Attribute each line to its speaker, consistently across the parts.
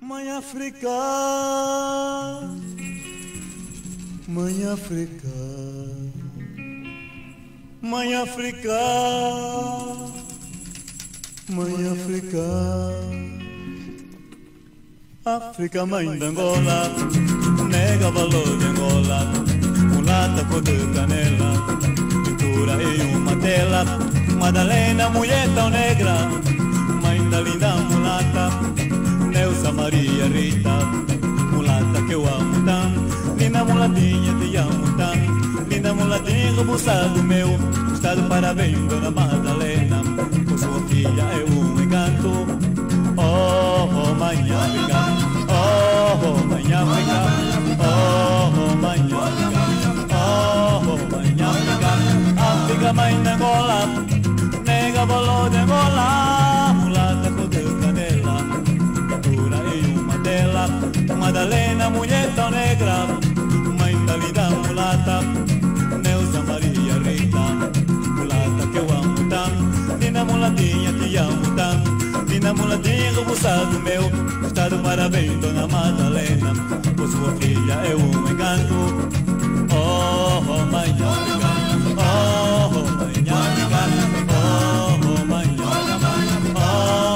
Speaker 1: Mãe África, Mãe África, Mãe África, Mãe África, África, mãe de Angola, nega valor de Angola, mulata cor de canela, pintura e uma tela, Madalena, mulher tão negra, mãe da linda mulata, Neuza Maria Rita, mulata que eu amo tanto, linda mulatinha te amo tanto, linda mulatinha robuçado meu, está de parabéns dona Madalena, pois sua filha é um encanto. Oh, mãe África, oh, mãe África, oh, mãe África, oh, mãe África, África, mãe de Angola, nega valor de Angola, mulata cor de canela, pintura e uma tela, Madalena, mulher tão negra, mãe da linda mulata, Neuza Maria Rita, mulata que eu amo tanto, linda mulatinha te amo tanto, linda mulatinha robuçado meu, está de parabéns dona Madalena, pois sua filha é um encanto. Oh, mãe África, oh, mãe África, oh, mãe África, oh,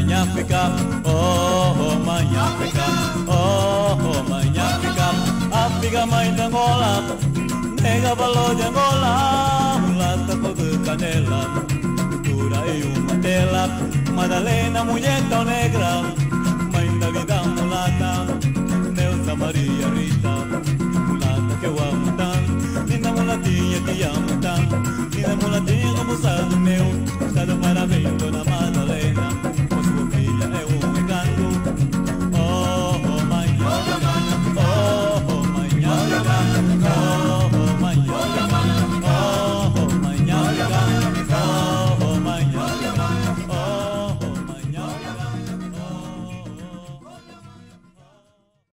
Speaker 1: mãe África. Oh, mãe África, oh, mãe África, África, mãe de Angola, nega valor de Angola, mulata cor de canela, pintura e uma tela, Madalena, mulher tão negra, mãe da linda mulata, Neuza Maria Rita.